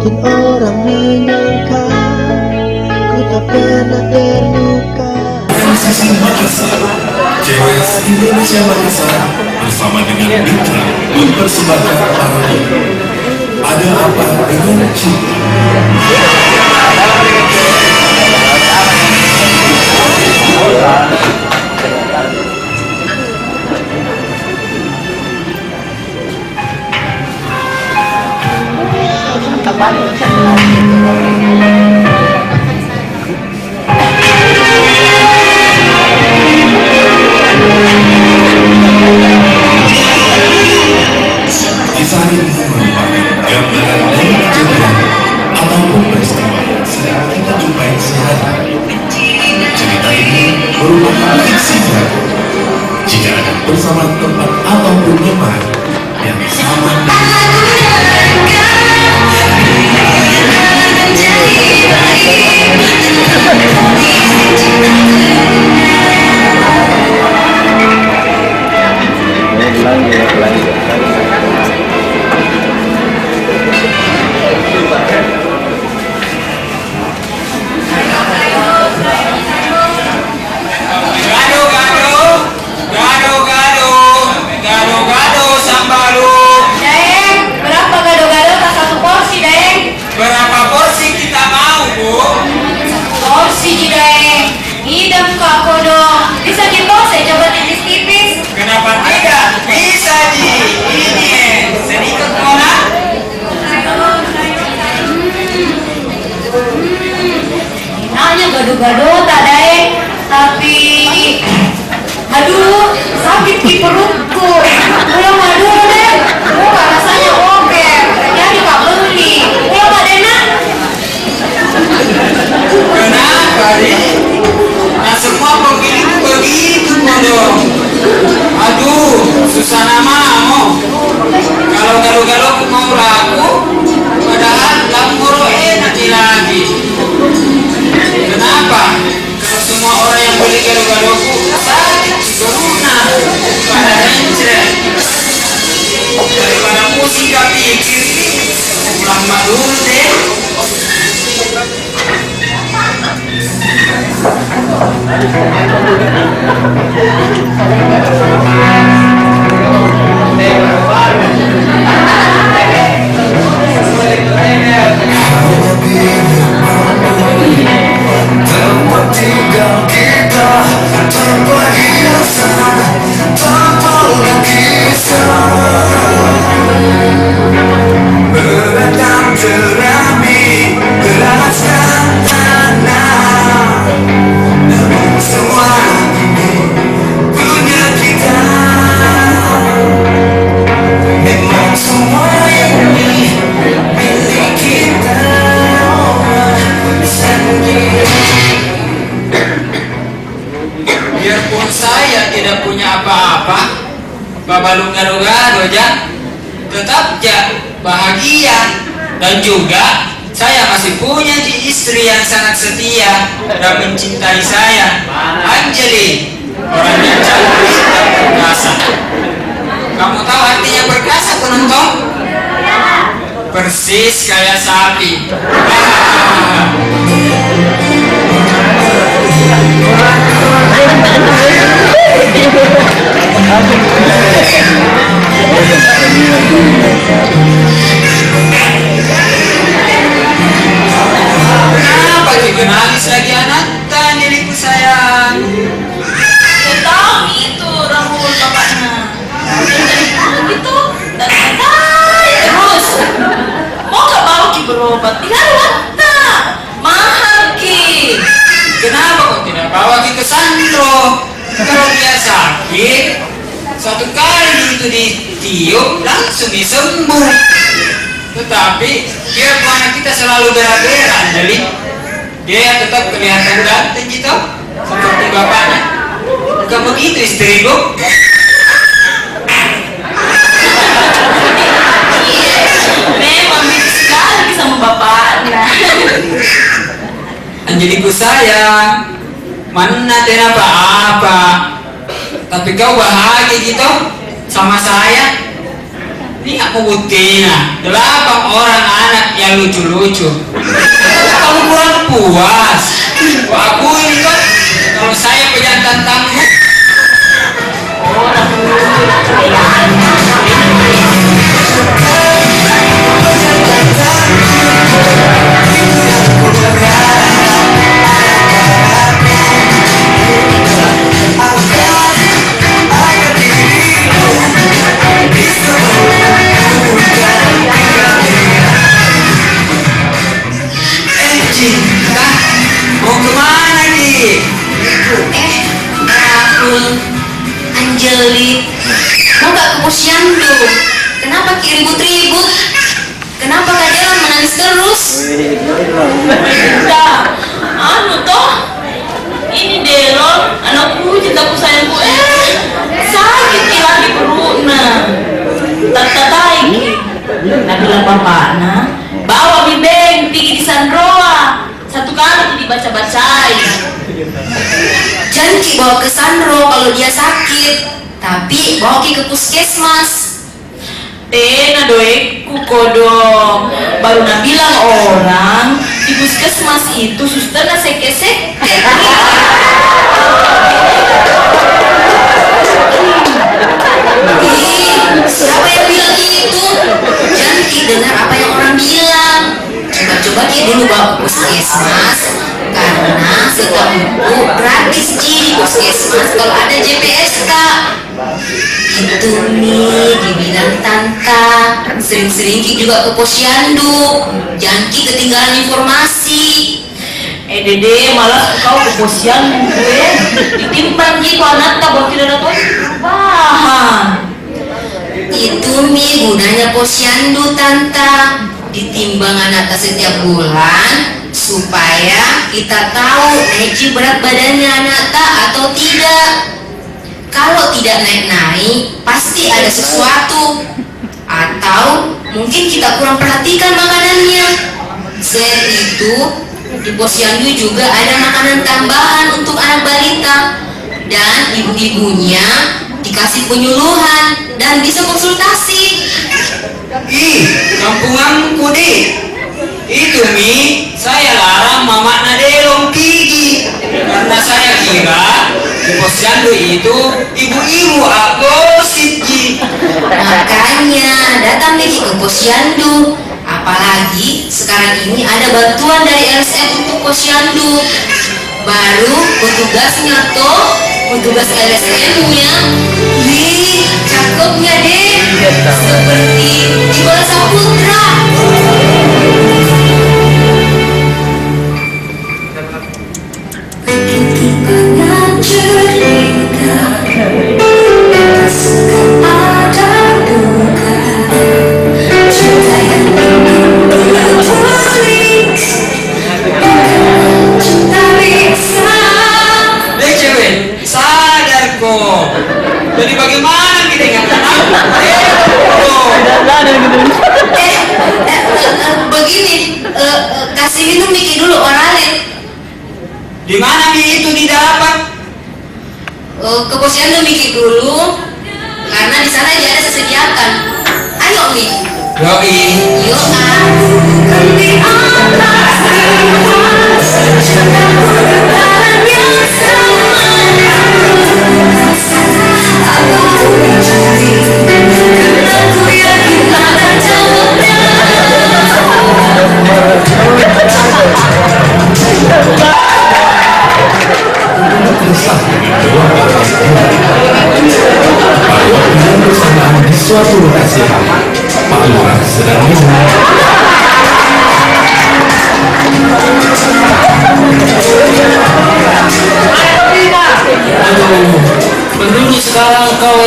Mungkin orang menyangka ku tak pernah terluka. JWS Indonesia Makassar bersama dengan Mitra mempersembahkan parodi Ada Apa Dengan Cinta. Kisah ini merupakan gambaran dari kejadian ataupun peristiwa yang sedang kita jumpai sehari-hari. Cerita ini merupakan fiksi nyata. Jika ada bersama tempat ataupun teman yang sama gado-gado tak daeng, tapi aduh sakit di perutku. Belum aduh deh, bukan rasanya oke. Jadi kak beli, belum ada nak. Kenapa nih? Nah semua begitu dong. Aduh, susah nama mau. Kalau galo-galo mau laku, padahal lamuro enak lagi. Kenapa? Kalau semua orang yang beli gado-gadoku sakit corona pada mencret. Daripada pusing gak pikir, pulang dulu deh. tempat tinggal kita tanpa hiasan, tanpa lukisan, menatap jerami beralaskan tanah. Namun semua ini punya kita. Memang semua ini milik kita sendiri. Biarpun saya tidak punya apa-apa, babalung gado-gado aja, tetap ya bahagia. Dan juga saya masih punya istri yang sangat setia dan mencintai saya, Anjeli, orangnya cantik dan perkasa. Kamu tahu artinya perkasa, penonton? Persis kayak sapi. Kenapa juga nangis lagi anak? Diriku sayang. Tahu itu rambut bapaknya. Itu dan santai terus. Mau nggak mau ki berobat? Tinggal wata mahal ki. Kenapa kok tidak bawa ke santro? Kalau dia sakit, satu kali itu ditiup langsung disembuh. Tetapi biar anak kita selalu berat-berat, jadi dia tetap kelihatan ganteng gitu, seperti bapaknya. Bukan begitu istriku? Memang mirip sekali sama bapaknya. Anjeliku sayang, mana tidak apa-apa. Tapi kau bahagia gitu sama saya. Ini aku buktinya 8 orang anak yang yang lucu-lucu. Kamu kurang puas. Wah, aku ini kan kalau saya pejantan tangguh. Cinta, mau kemana Ki? Rahul, Anjeli, mau gak ke posyandu? Kenapa Ki ribut-ribut? Kenapa Kak Delan menangis terus? Anu toh, ini Delon, anakku cintaku sayangku, sakit lagi perutnya. Tarik, nak bilang bapaknya, bawa bibeng pergi di Sandroa, satu kali dibaca-bacai. Jangan Ki bawa ke Sandro kalau dia sakit, tapi bawa Ki ke puskesmas. Nah doekku kodong, baru nak bilang orang di puskesmas itu susternya seke-seke. Siapa yang bilang itu? Jangan Ki dengar apa yang orang bilang. Coba-coba Ki dulu bawa ke puskesmas, karena setahuku gratis Ki di puskesmas kalau ada JPSK. Itu nih dibilang Tanta, sering-sering Ki juga ke posyandu. Jangan Ki ketinggalan informasi. Dede malah kau ke posyandu ditimbang gitu anak tak bawa tidak ada perubahan. Itu nih gunanya posyandu Tanta, ditimbang anak setiap bulan supaya kita tahu naik berat badannya anak atau tidak. Kalau tidak naik-naik pasti ada sesuatu, atau mungkin kita kurang perhatikan makanannya. Selain itu di posyandu juga ada makanan tambahan untuk anak balita, dan ibu-ibunya dikasih penyuluhan dan bisa konsultasi. Ih, kampunganku deh. Itu Mi, saya larang Mama Nadelong pergi karena saya kira di posyandu itu ibu-ibu agosip Ji. Makanya datang deh ke posyandu. Apalagi sekarang ini ada bantuan dari LSM untuk posyandu. Baru petugasnya petugas LSM-nya, wih, cakepnya deh, seperti Iqbal Saputra. Banyak cerita, sekarang ada duka, cinta yang tertulis, cinta bisa. Deh cewek, sadar kok. Jadi bagaimana kita ingatkan aku? Begini, kasih minum Miki dulu oralin. Di mana Mi itu didapat? Ke posyandu Miki dulu, karena di sana dia ada sesediakan. Ayo Mi. Yoi. Yuk di atas cintaku yang sama. Aku mencari, karena ku yakin ada jawabnya. Kisah dengan doa bahwa dengan bersamaan di suatu lokasi Pak Lurah sedang minum. Aduh, sekarang kau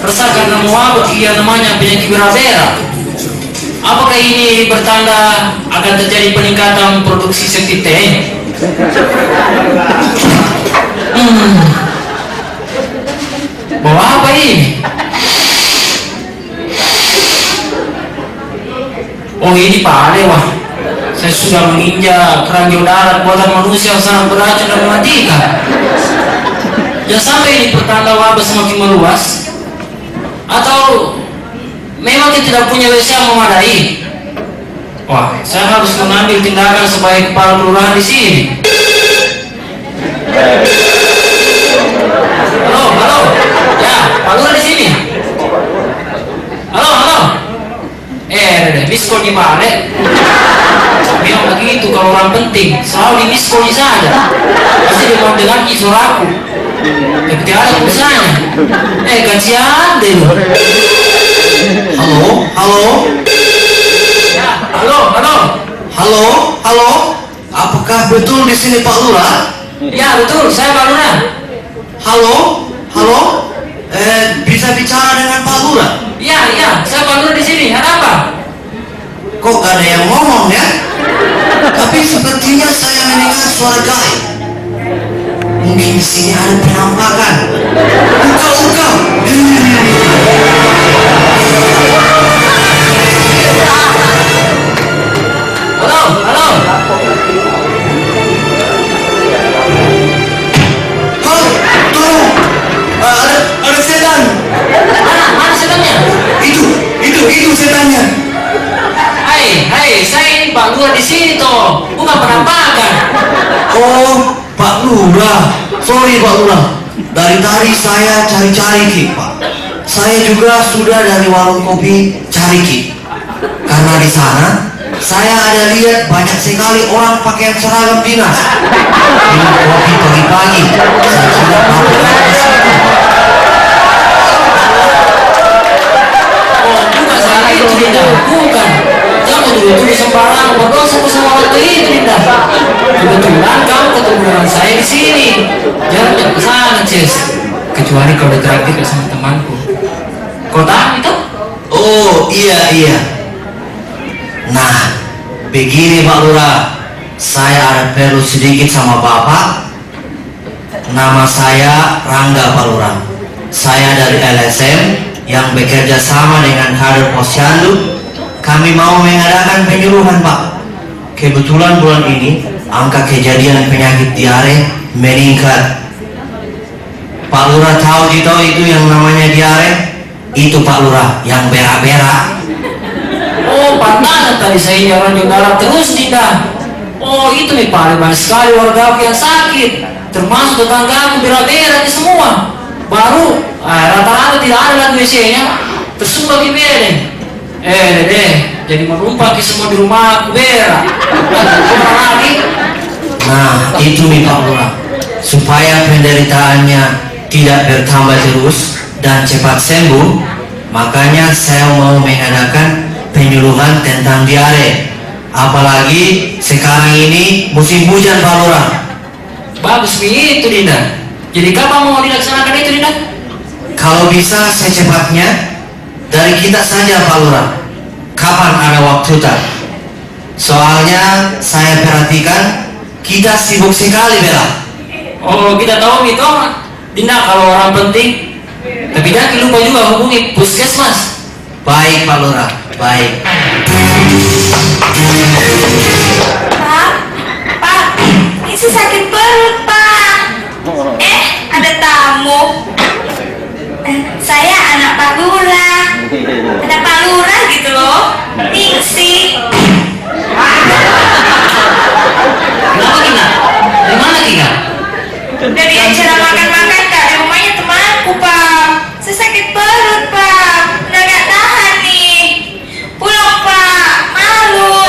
resah karena mewabah dia namanya penyakit bera-bera. Apakah ini bertanda akan terjadi peningkatan produksi septic? Bawa apa ini? Oh ini Pak Dewa. Saya sudah menginjak keranjang darat buatan manusia yang sangat beracun dan mematikan. Jangan sampai ini pertanda wabah semakin meluas. Atau memang kita tidak punya WC yang memadai? Wah, saya harus mengambil tindakan sebagai kepala kelurahan di sini. Halo, halo. Ya, Pak Lurah di sini. Halo, halo. Miskol di mana? Memang begitu kalau orang penting, selalu di miskol saja. Pasti dia mau dengar suaraku. Tapi tidak ada pulsanya. Kasihan deh lu. Halo, halo, Ya, halo, halo. halo, halo. Apakah betul di sini Pak Lurah? Ya, betul, saya Pak Lurah. Halo, halo. Bisa bicara dengan Pak Lurah? Iya, saya Pak Lurah di sini. Ada apa? Kok gak ada yang ngomong ya? Tapi sepertinya saya mendengar suara gaib. Mungkin di sini ada penampakan. Uka. Halo, halo. Halo, tolong. Ada setan. Mana setannya? Itu setannya. Hai, saya ini Pak Lurah di sini toh, bukan penampakan. Oh, Pak Lurah. Sorry Pak Lurah. Dari tadi saya cari-cari Ki, Pak. Saya juga sudah dari warung kopi cari Ki. Karena di sana saya ada lihat banyak sekali orang pakai seragam dinas. Minum kopi pagi-pagi. Saya sudah melakukan di situ. Oh, bukan salah itu Dinda, bukan. Jangan dulu sembarang berdosa sama waktu itu Dinda. Kebetulan kamu ketemu dengan saya di sini. Jangan ke sana, Cis. Kecuali kalau ditraktir sama temanku. Kau tahu itu? Oh, iya. Nah, begini Pak Lurah. Saya ada perlu sedikit sama Bapak. Nama saya Rangga Pak Lurah. Saya dari LSM yang bekerja sama dengan kader Posyandu. Kami mau mengadakan penyuluhan Pak. Kebetulan bulan ini angka kejadian penyakit diare meningkat. Pak Lurah tahu itu yang namanya diare? Itu Pak Lurah yang berak-berak. Oh, pantangan tadi saya orang darah terus Dinda. Oh, itu nih paling banyak sekali warga aku yang sakit. Termasuk tetangga aku berak-berak semua. Baru rata-rata tidak ada lagi WC-nya. Tersumbat di bedeng. Jadi menumpang semua di rumah aku berak. Lagi. Nah, itu nih Pak Lurah. Supaya penderitaannya tidak bertambah terus dan cepat sembuh, makanya saya mau mengadakan penyuluhan tentang diare. Apalagi sekarang ini musim hujan Pak Lurah. Bagus itu Dinda. Jadi kapan mau dilaksanakan itu Dinda? Kalau bisa secepatnya dari kita saja Pak Lurah. Kapan ada waktu tak? Soalnya saya perhatikan kita sibuk sekali Bella. Oh, kita tahu itu Dinda kalau orang penting. Tapi jangan lupa juga hubungi puskesmas. Baik Pak Lurah, baik. Pak, ini sakit perut, Pak. Ada tamu. Saya anak Pak Lurah. Anak Pak Lurah gitu loh. Ningsi. Kenapa Kina? Dari mana Kina? Dari acara makan-makan, Kak. Di rumahnya temanku, Pak. Saya sakit perut, Pak. Udah gak tahan nih. Pulang, Pak. Malu.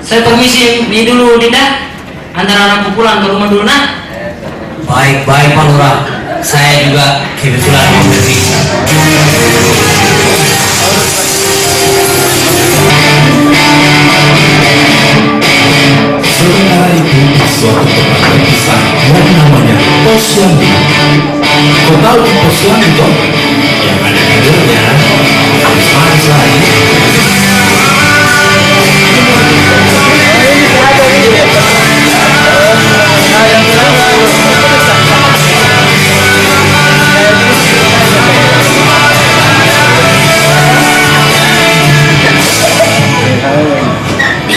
Saya permisi ini dulu Dinda. Antara anakku pulang ke rumah dulu nak. Baik Pak Lurah. Saya juga kebetulan mau pergi. Sementara itu, di suatu tempat terpisah yang namanya Posyandu. Kau tahu di Posyandu toh? Yang ada kadernya, manis lagi.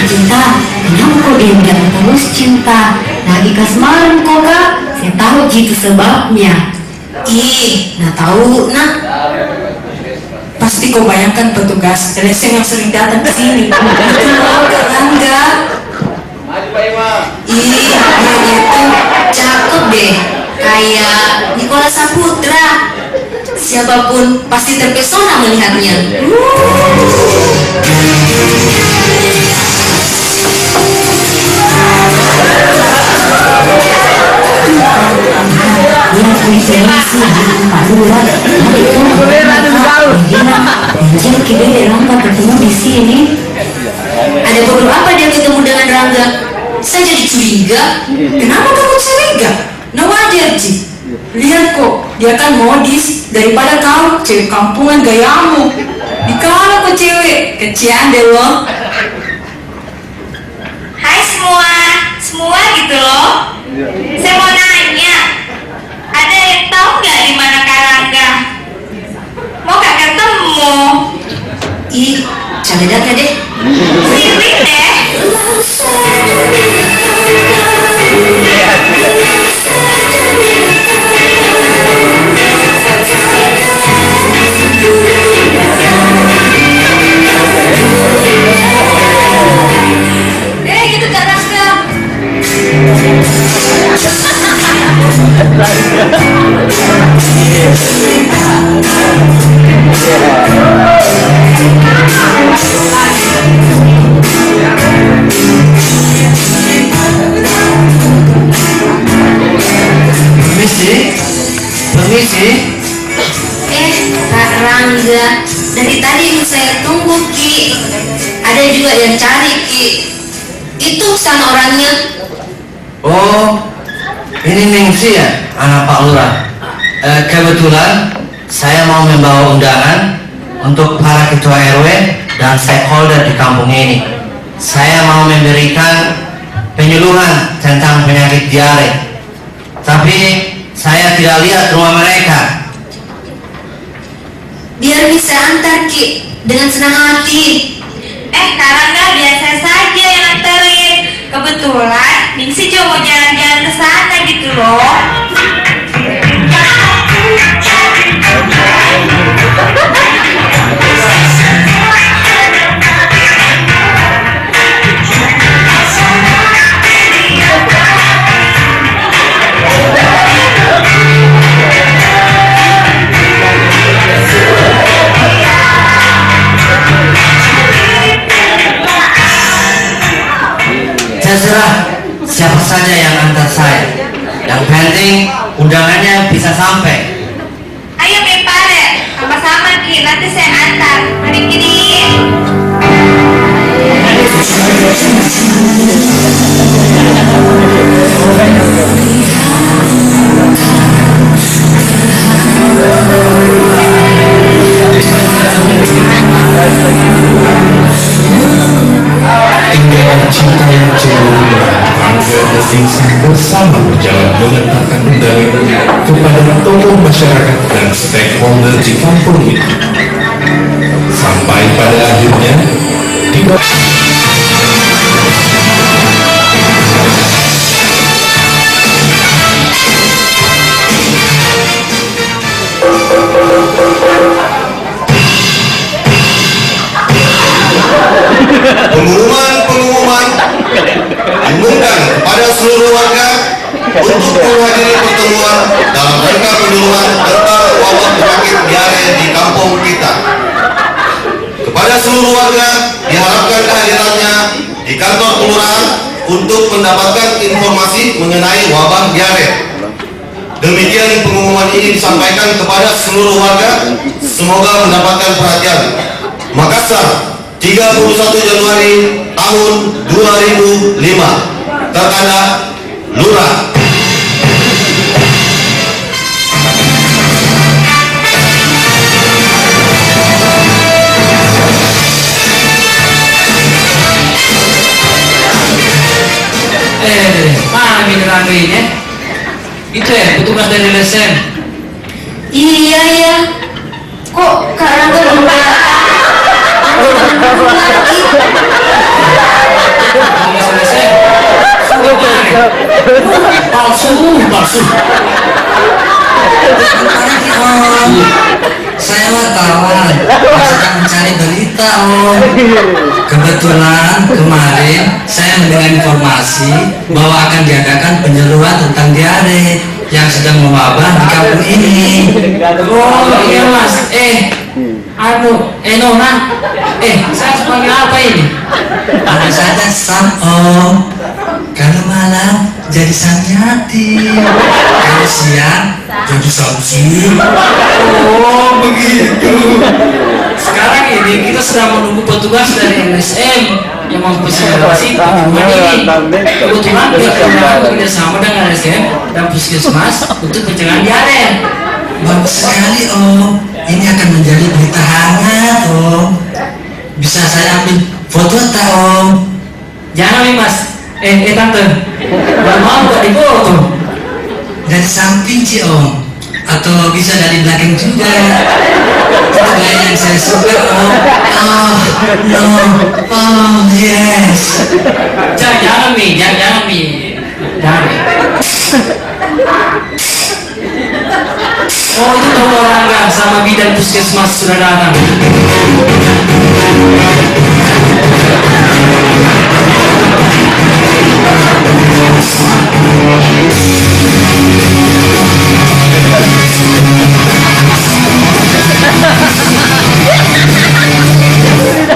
Cinta, kenapa kok dia bilang terus cinta? Lagi kasmaran kok Kak? Saya tahu itu sebabnya. Ih, nah tahu nak. Pasti Ki kau bayangkan petugas LSM yang sering datang ke sini. Itu loh Kak Rangga. Ih, dia itu cakep deh, kayak Nicholas Saputra. Siapapun pasti terpesona melihatnya. ketemu di sini. Ada perlu apa dia ketemu dengan Rangga? Saya jadi curiga. Kenapa kamu curiga? Nah wajar Ji. Lihat kok, dia kan modis. Daripada kau cewek kampungan gayamu. Dikala kok cewek kecian deh loh. Hai semua gitu loh. Saya mau nanya, ada yang tahu nggak di mana Karangga? Mau gak ketemu? Ih, caledak deh. Sirik deh. Gitu Kak Rangga. Permisi. Kak Rangga, dari tadi saya tunggu Ki. Ada juga yang cari Ki. Itu sama orangnya. Oh, ini Ningsi ya, anak Pak Lurah. Kebetulan saya mau membawa undangan untuk para ketua RW dan stakeholder di kampung ini. Saya mau memberikan penyuluhan tentang penyakit diare. Tapi saya tidak lihat rumah mereka. Biar bisa antar Ki dengan senang hati. Karangga biasa saja yang anterin. Kebetulan Ningsi cuma mau jalan-jalan ke sana gitu loh. Terserah siapa saja yang antar saya. Yang penting undangannya bisa sampai. Ayo Pare, sama-sama Ki, nanti saya antar. Mari Ki. Dengan cinta yang cemburu, Rangga dan Ningsi bersama berjalan mengantarkan undangan kepada tokoh masyarakat dan stakeholder di kampung itu. Sampai pada akhirnya, tiba Pengumuman diumumkan kepada seluruh warga untuk menghadiri pertemuan dalam rangka penyuluhan tentang wabah penyakit diare di kampung kita. Kepada seluruh warga diharapkan kehadirannya di kantor kelurahan untuk mendapatkan informasi mengenai wabah diare. Demikian pengumuman ini disampaikan kepada seluruh warga. Semoga mendapatkan perhatian. Makassar, 31 Januari tahun 2005. Tertanda Lurah. Mana ini Rangga ini? Itu ya, petugas dari LSM. Iya ya. Kok Kak Rangga enggak? Petugas LSM. Palsu. Saya wartawan, sedang mencari berita Om. Kebetulan kemarin saya mendengar informasi bahwa akan diadakan penyuluhan tentang diare yang sedang mewabah di kampung ini. Oh iya mas, Nona, saya sebagai apa ini? Ada saja Sam Om. Kalau malam jadi Samyati, kalau siang jadi Samsi. Oh begitu. Sekarang ini kita sedang menunggu petugas dari LSM yang memfasilitasi penyuluhan ini. Kebetulan pihak kelurahan bekerjasama dengan LSM dan puskesmas untuk pencegahan diare. Bagus sekali Om. Ini akan menjadi berita hangat Om. Bisa saya ambil foto tak Om? Jangan nih mas. Tante, gak mau gak difoto. Dari samping sih Om, atau bisa dari belakang juga. Itu gaya yang saya suka Om. Oh no, oh yes. Jangan nih. Oh itu tahu orang nggak sama bidan puskesmas sudah datang.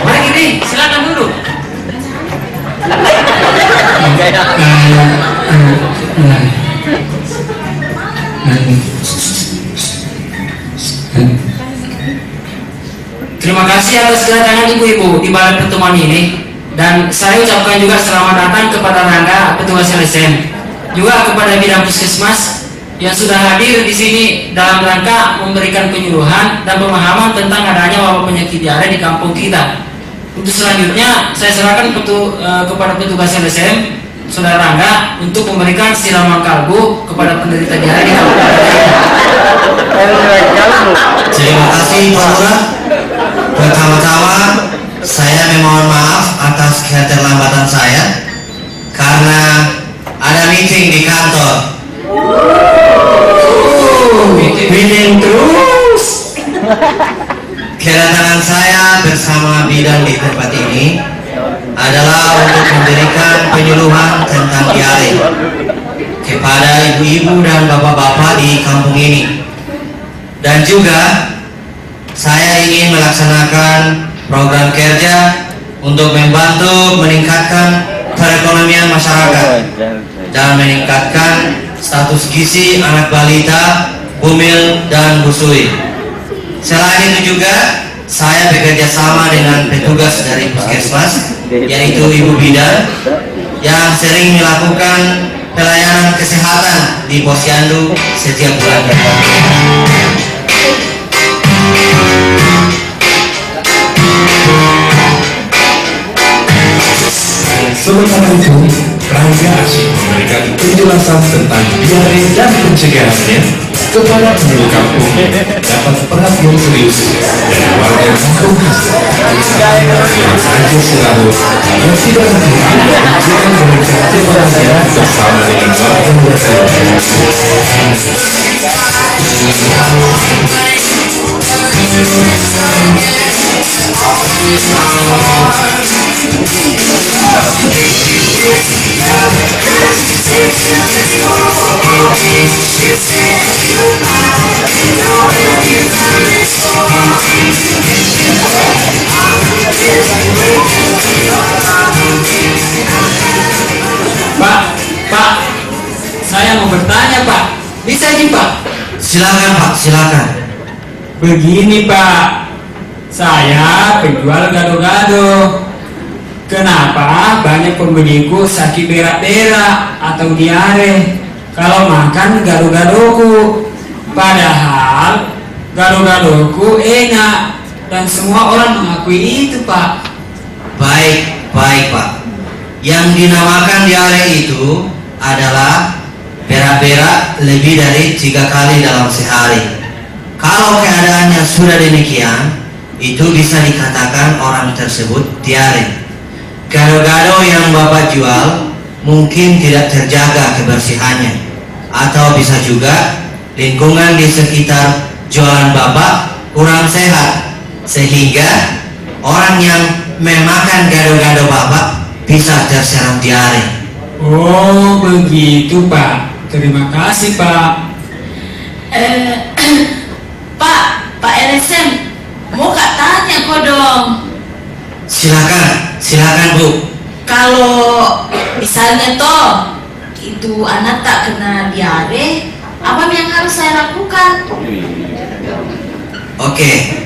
Mari nih, silakan dulu. Terima kasih atas kedatangan ibu-ibu di balai pertemuan ini, dan saya ucapkan juga selamat datang kepada Rangga, petugas LSM, juga kepada bidang puskesmas yang sudah hadir di sini dalam rangka memberikan penyuluhan dan pemahaman tentang adanya wabah penyakit diare di kampung kita. Untuk selanjutnya saya serahkan kepada petugas LSM, Saudara Rangga, untuk memberikan siraman kalbu kepada penderita diare di kampung kita. Terima kasih Pak Lurah. Pertama-tama saya memohon maaf atas keterlambatan saya karena ada meeting di kantor. Meeting terus. Kedatangan saya bersama bidan di tempat ini adalah untuk memberikan penyuluhan tentang diare kepada ibu-ibu dan bapak-bapak di kampung ini. Dan juga saya ingin melaksanakan program kerja untuk membantu meningkatkan perekonomian masyarakat dan meningkatkan status gizi anak balita, bumil, dan busui. Selain itu juga saya bekerja sama dengan petugas dari puskesmas, yaitu ibu bidan, yang sering melakukan pelayanan kesehatan di posyandu setiap bulannya. Sementara itu, Rangga asyik memberikan penjelasan tentang diare dan pencegahannya kepada penduduk kampung dapat perhatian serius dari warga kampung yang saja selalu yang tidak hati-hati jika memberikan cepatannya bersama dengan warga Pak, saya mau bertanya Pak. Bisa sih Pak? Silakan Pak, silakan. Begini Pak, saya penjual gado-gado. Kenapa banyak pembeliku sakit berak-berak atau diare kalau makan gado-gadoku? Padahal gado-gadoku enak dan semua orang mengakui itu Pak. Baik Pak. Yang dinamakan diare itu adalah berak-berak lebih dari 3 kali dalam sehari. Kalau keadaannya sudah demikian, itu bisa dikatakan orang tersebut diare. Gado-gado yang Bapak jual mungkin tidak terjaga kebersihannya, atau bisa juga lingkungan di sekitar jualan Bapak kurang sehat, sehingga orang yang memakan gado-gado Bapak bisa terserang diare. Oh begitu Pak, terima kasih Pak. Pak LSM, mau kak tanya kok dong. Silakan Bu. Kalau misalnya toh itu anak tak kena diare, apa yang harus saya lakukan? Oke,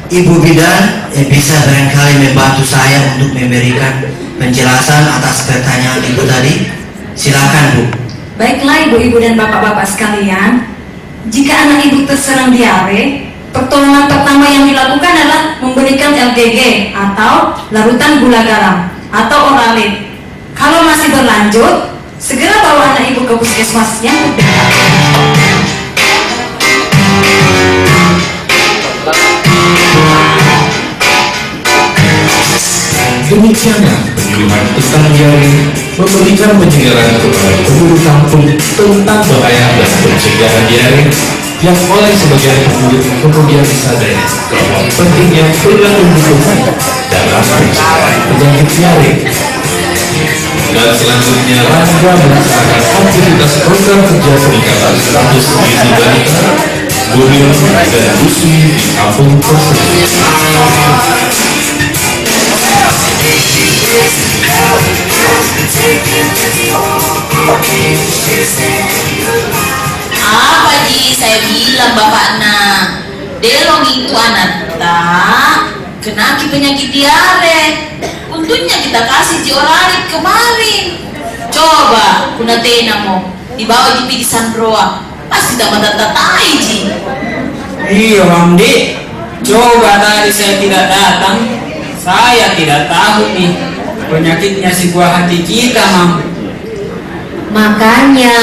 Ibu Bidan bisa barangkali membantu saya untuk memberikan penjelasan atas pertanyaan Ibu tadi. Silakan Bu. Baiklah ibu-ibu dan bapak-bapak sekalian, jika anak ibu terserang diare, pertolongan pertama yang dilakukan adalah memberikan LGG atau larutan gula garam atau Oralit. Kalau masih berlanjut, segera bawa anak ibu ke puskesmas yang terdekat. Demikianlah penyuluhan tentang diare memberikan penyegaran kepada penduduk kampung tentang bahaya dan pencegahan diare yang oleh sebagian penduduk kemudian disadari bahwa pentingnya perilaku hukum dalam pencegahan penyakit diare. Dan selanjutnya Rangga melaksanakan aktivitas program kerja peningkatan status gizi balita, Guril dan Busmi di kampung tersebut. Apa Ji, saya bilang bapaknya, Delong itu anak tak kena penyakit diare. Untungnya kita kasih Ji Oralit kemarin. Coba kuna tena mo dibawa Ji di Sandroa, pasti tak tatai Ji. Iya Mamdi, coba tadi saya tidak datang, saya tidak tahu nih penyakitnya si buah hati kita Mam. Makanya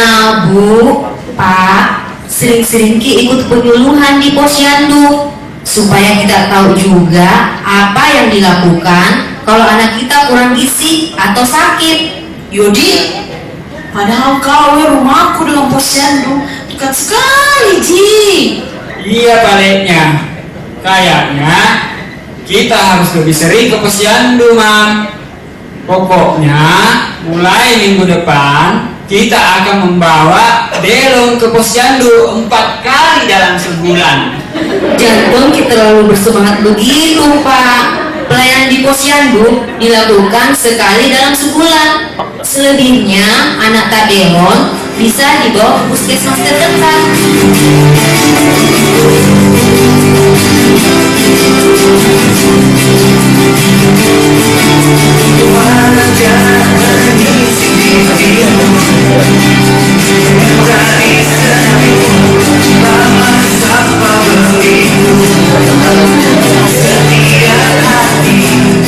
Bu, Pak, sering-sering Ki ikut penyuluhan di posyandu supaya kita tahu juga apa yang dilakukan kalau anak kita kurang gizi atau sakit. Yodi, padahal kau rumahku dengan posyandu dekat sekali Ji. Iya baliknya, kayaknya kita harus lebih sering ke posyandu Mam. Pokoknya mulai minggu depan kita akan membawa Delong ke posyandu 4 kali dalam sebulan. Jangan kita terlalu bersemangat begitu Pak. Pelayanan di posyandu dilakukan sekali dalam sebulan. Selebihnya anak tak Delong bisa dibawa ke puskesmas terdekat.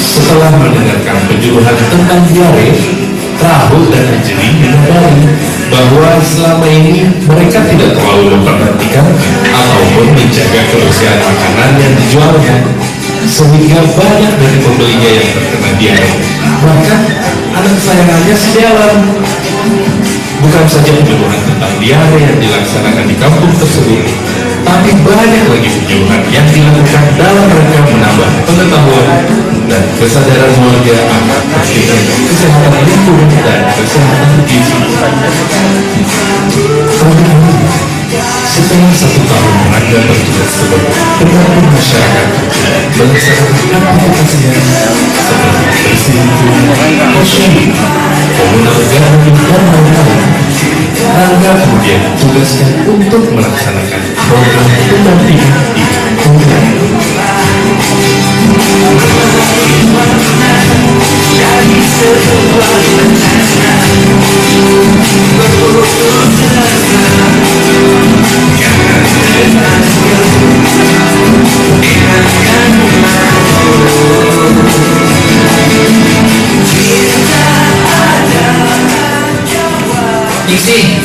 Setelah mendengarkan penyuluhan tentang diare, Rahul dan Anjali menyadari bahwa selama ini mereka tidak terlalu memperhatikan ataupun menjaga kebersihan makanan yang dijualnya, sehingga banyak dari pembelinya yang terkena diare. Bahkan anak kesayangannya si Dewan. Bukan saja penyuluhan tentang diare yang dilaksanakan di kampung tersebut, tapi banyak lagi penyuluhan yang dilakukan dalam rangka menambah pengetahuan dan kesadaran warga akan pentingnya kesehatan lingkungan dan kesehatan gizi. Setelah 1 tahun Rangga bertugas sebagai pendamping masyarakat melaksanakan aktivitasnya seperti bersih lingkungan, posyandu, komunal garam dan lain-lain, Rangga kemudian ditugaskan untuk melaksanakan program pendampingan di kampungnya. Diksi,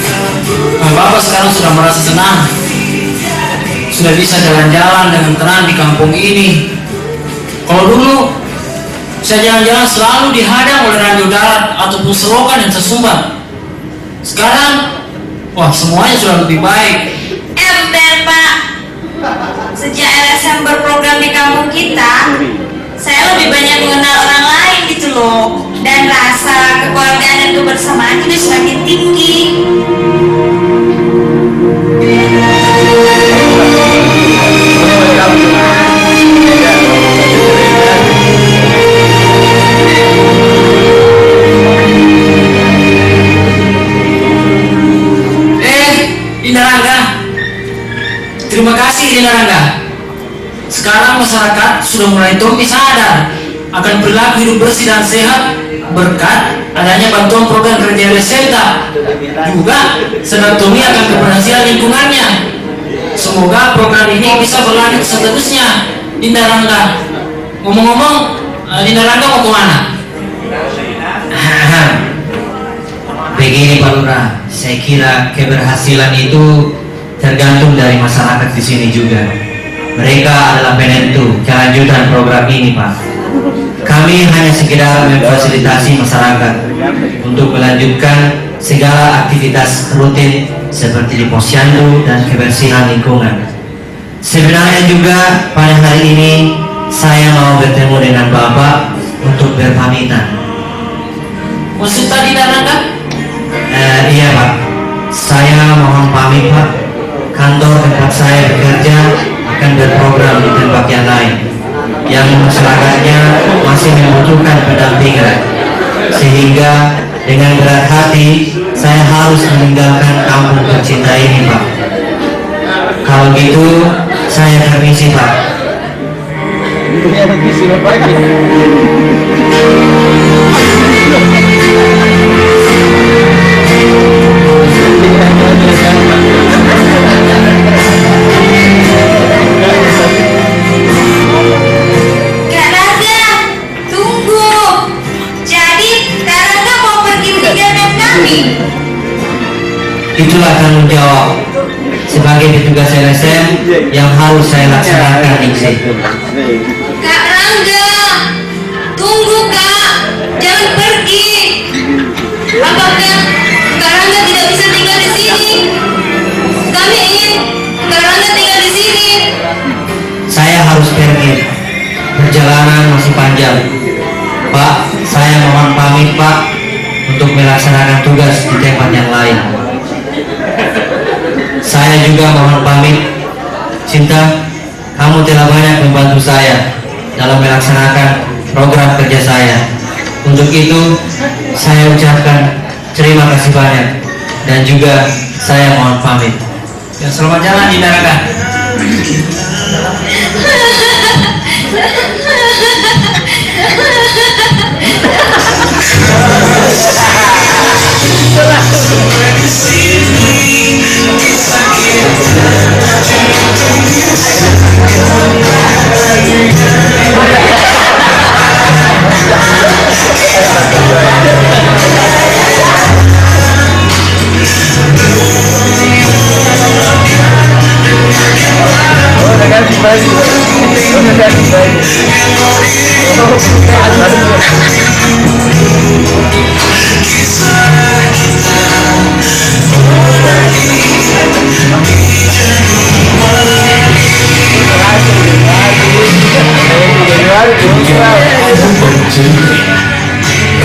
Bapak sekarang sudah merasa senang, sudah bisa jalan-jalan dengan tenang di kampung ini. Kalau dulu saya jalan-jalan selalu dihadang oleh radio darat ataupun selokan yang tersumbat. Sekarang, wah semuanya sudah lebih baik. Ember Pak, Sejak LSM berprogram di kampung kita, saya lebih banyak mengenal orang lain gitu loh. Dan rasa kekeluargaan dan kebersamaan itu semakin tinggi. Dinda Rangga, terima kasih Dinda Rangga. Sekarang masyarakat sudah mulai tompi sadar akan perilaku hidup bersih dan sehat berkat adanya bantuan program kerja Reseta. Juga sedang tompi akan keberhasilan lingkungannya. Semoga program ini bisa berlanjut seterusnya. Dinda Rangga, ngomong-ngomong, Dinda Rangga mau kemana? Begini Pak Lurah, saya kira keberhasilan itu tergantung dari masyarakat di sini juga. Mereka adalah penentu kelanjutan program ini, Pak. Kami hanya sekedar memfasilitasi masyarakat untuk melanjutkan segala aktivitas rutin seperti di posyandu dan kebersihan lingkungan. Sebenarnya juga pada hari ini saya mau bertemu dengan Bapak untuk berpamitan. Maksud tadi Dinda Rangga? Iya Pak, saya mohon pamit Pak. Kantor tempat saya bekerja akan berprogram di tempat yang lain yang masyarakatnya masih membutuhkan pendampingan, sehingga dengan berat hati saya harus meninggalkan kampung tercinta ini Pak. Kalau gitu saya permisi Pak. Kak Rangga, tunggu. Jadi Kak Rangga mau pergi meninggalkan kami? Itulah tanggung jawab sebagai petugas LSM yang harus saya laksanakan di sini. Kak Rangga, tunggu Kak, jangan pergi. Apakah Kak Rangga tidak bisa tinggal di sini? Kami ingin Kak Rangga tinggal di sini. Saya harus pergi. Perjalanan masih panjang. Pak, saya mohon pamit Pak untuk melaksanakan tugas di tempat yang lain. Saya juga mohon pamit. Cinta, kamu telah banyak membantu saya dalam melaksanakan program kerja saya. Untuk itu, saya ucapkan terima kasih banyak dan juga saya mohon pamit. Ya, selamat jalan Dinda Rangga.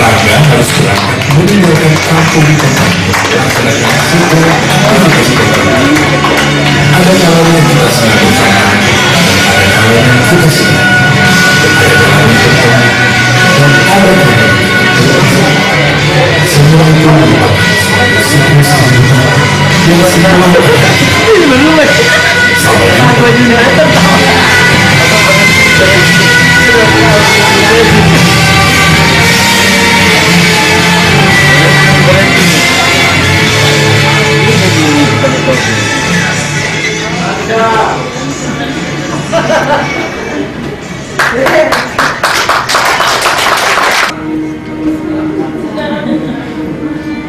Rangga harus berangkat meninggalkan kampung kota melaksanakan sebuah aktivitas program. Ada kalanya kita senang bersama, ada kalanya kita sedih, ada kalanya bertemu, dan ada kalanya berpisah. Semua itu merupakan suatu siklus kehidupan yang selalu ada. Sampai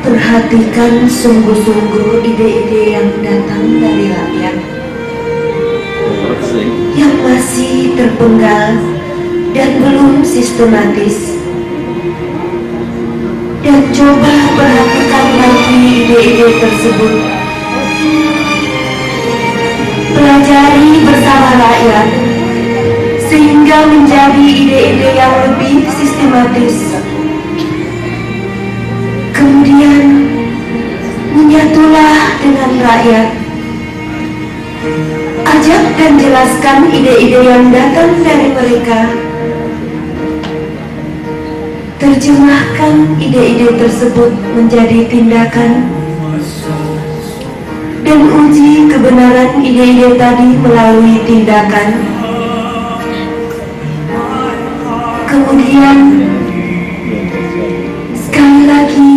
Perhatikan sungguh-sungguh ide-ide yang datang dari rakyat yang masih terpenggal dan belum sistematis, dan coba perhatikan lagi ide-ide tersebut. Pelajari dipelajari bersama rakyat sehingga menjadi ide-ide yang lebih sistematis. Kemudian menyatulah dengan rakyat. Ajak dan jelaskan ide-ide yang datang dari mereka. Terjemahkan ide-ide tersebut menjadi tindakan dan uji kebenaran ide-ide tadi melalui tindakan. Kemudian sekali lagi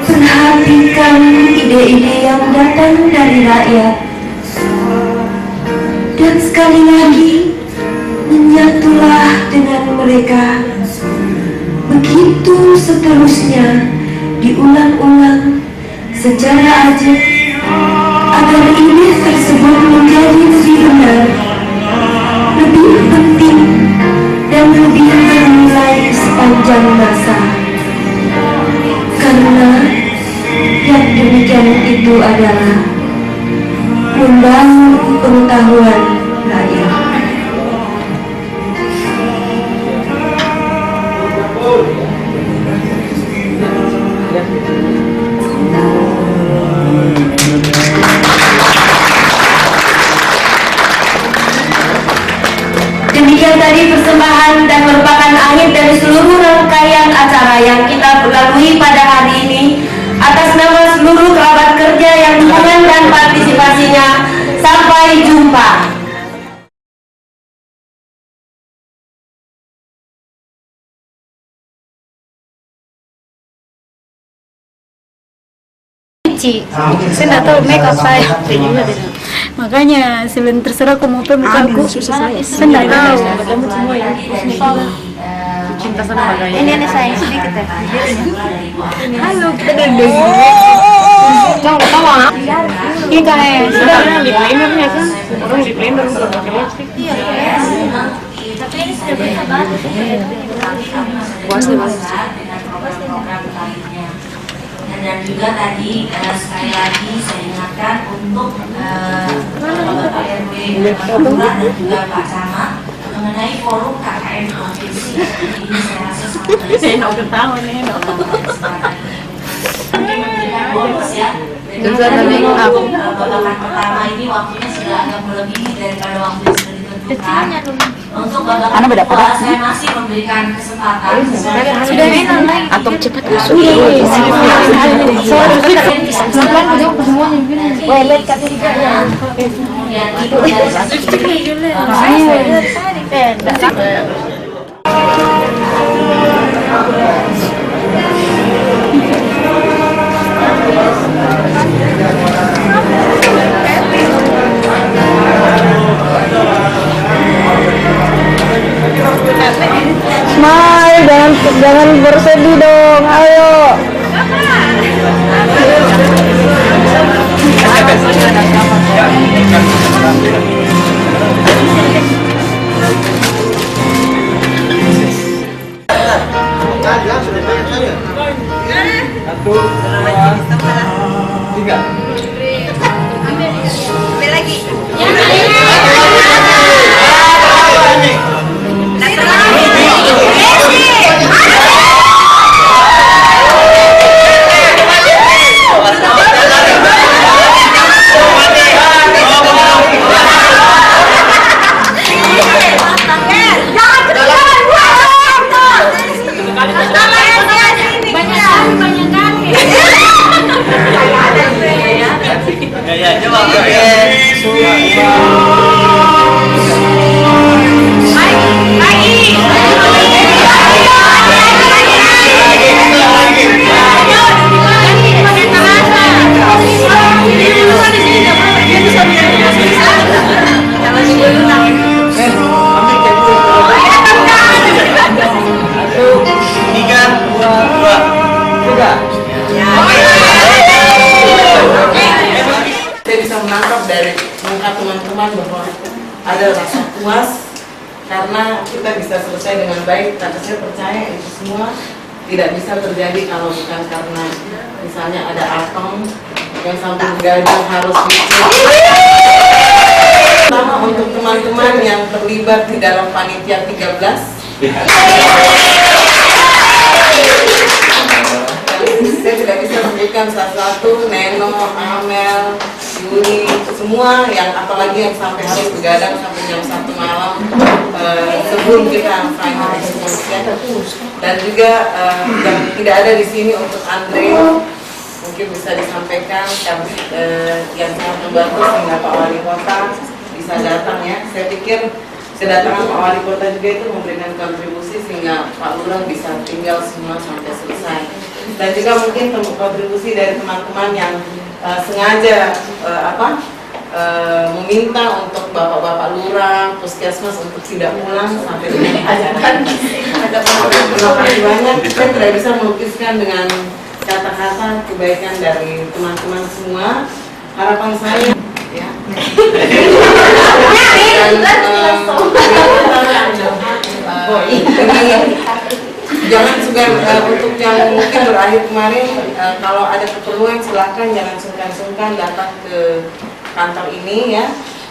perhatikan ide-ide yang datang dari rakyat. Dan sekali lagi menyatulah dengan mereka. Begitu seterusnya, diulang-ulang secara ajak agar ide tersebut menjadi lebih benar, lebih penting, dan lebih bernilai sepanjang masa. Karena yang demikian itu adalah membangun pengetahuan rakyat. Demikian tadi persembahan dan merupakan akhir dari seluruh rangkaian acara yang kita lalui pada hari ini. Atas nama seluruh kerabat kerja yang dukungan dan partisipasinya, sampai jumpa. Saya nggak tahu make up saya. Makanya sebelum terserah aku mau mukaku susah saya nggak tahu. Ketemu semua ya. Cinta sama Maganya. Ini saya sedikit ya. Halo, kita dari Kamu tahu ah? Ini kayak sudah lip liner ya kan? Orang lip liner untuk pakai lipstick. Iya. Tapi ini sudah bisa banget. Puasa banget. Dan juga tadi sekali lagi saya ingatkan untuk Bapak RW Bapak Lurah dan juga Pak Camat mengenai forum KKN provinsi. Jadi ini saya rasa sangat penting. Bonus ya. Babakan pertama ini waktunya sudah agak melebihi daripada waktu yang sudah ditentukan. Untuk babakan kedua saya masih memberikan kesempatan. Sudah Atau cepat Smile, jangan bersedih dong, ayo. teman-teman bahwa ada rasa puas karena kita bisa selesai dengan baik. Tapi saya percaya itu semua tidak bisa terjadi kalau bukan karena misalnya ada Atong yang sampai gadang harus bikin Pertama untuk teman-teman yang terlibat di dalam panitia 13. Saya tidak bisa sebutkan satu-satu, Neno, Amel, Yuli, semua yang apalagi yang sampai harus begadang sampai jam 1 malam sebelum kita final execution. Dan juga yang tidak ada di sini untuk Andre, mungkin bisa disampaikan yang sangat membantu sehingga Pak Wali Kota bisa datang ya. Saya pikir kedatangan Pak Wali Kota juga itu memberikan kontribusi sehingga Pak Lurah bisa tinggal semua sampai selesai. Dan juga mungkin kontribusi dari teman-teman yang sengaja meminta untuk bapak-bapak lurah, puskesmas untuk tidak pulang sampai dengan ajakan. Ada terima kasih banyak. Saya tidak bisa melukiskan dengan kata-kata kebaikan dari teman-teman semua. Harapan saya ya. Jangan segan untuk yang mungkin berakhir kemarin, kalau ada keperluan silahkan jangan sungkan-sungkan datang ke kantor ini ya.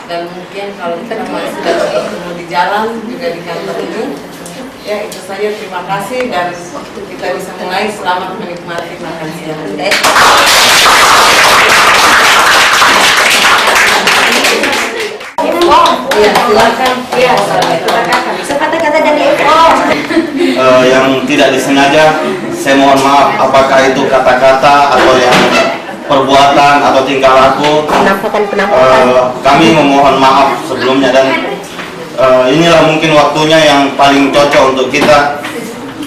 Dan mungkin kalau kita masih sudah bertemu di jalan juga di kantor ini ya. Itu saja, terima kasih dan kita bisa mulai. Selamat menikmati makan siang. Ya, silakan. Ya, kata-kata dari yang tidak disengaja, saya mohon maaf apakah itu kata-kata atau yang perbuatan atau tingkah laku. Kami memohon maaf sebelumnya dan inilah mungkin waktunya yang paling cocok untuk kita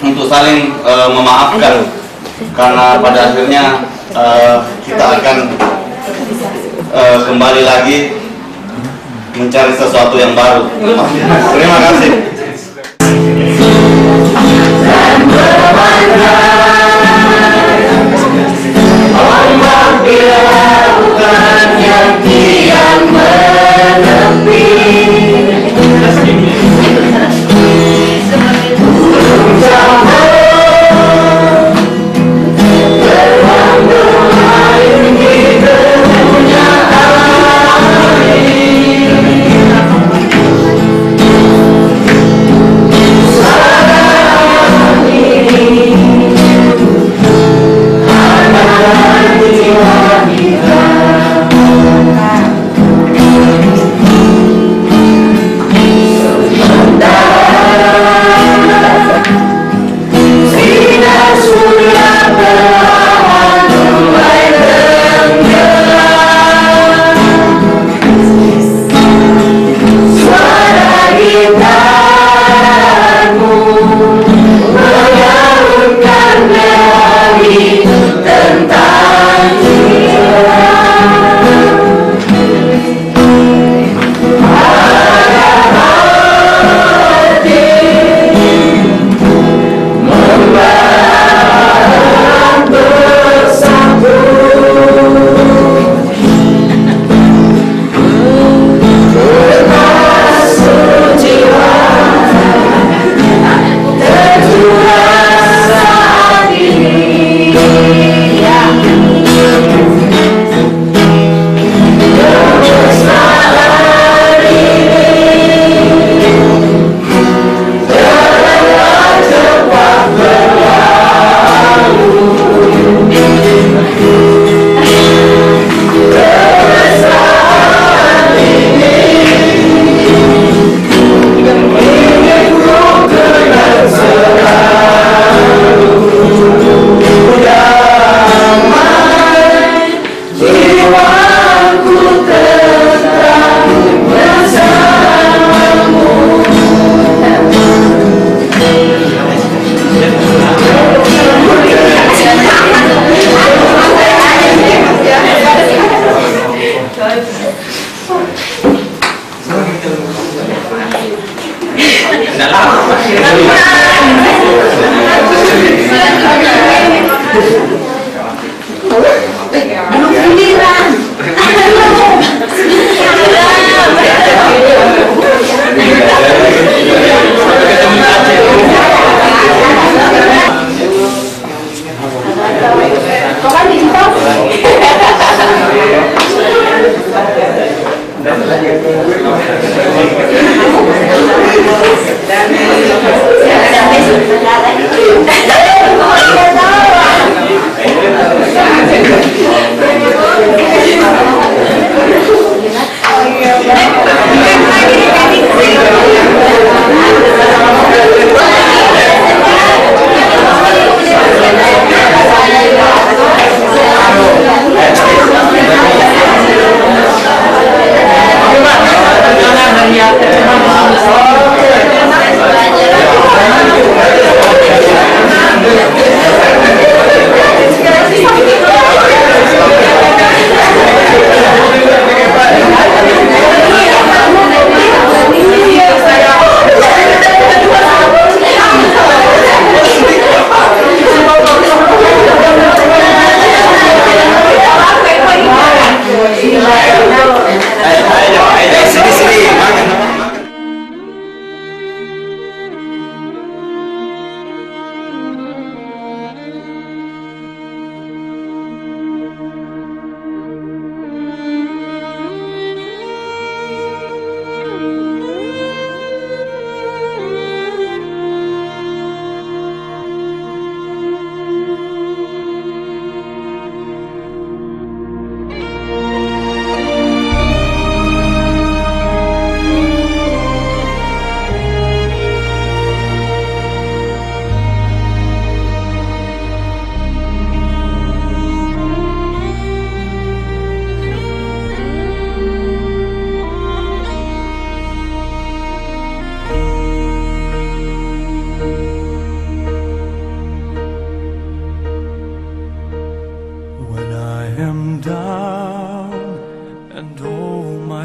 untuk saling memaafkan, karena pada akhirnya kita akan kembali lagi mencari sesuatu yang baru. Terima kasih. Yeah.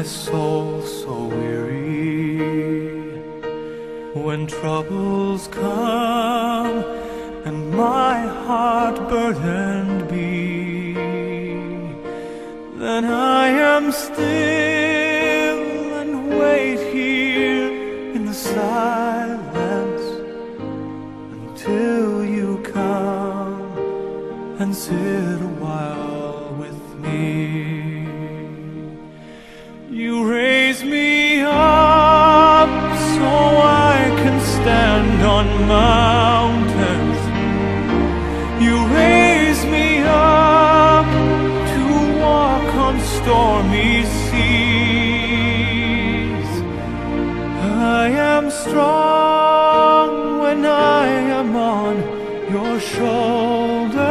soul so weary, when troubles come and my heart burdened be, then I am still and wait here in the silence until you come and sit a while with me. You raise me up so I can stand on mountains. You raise me up to walk on stormy seas. I am strong when I am on your shoulder.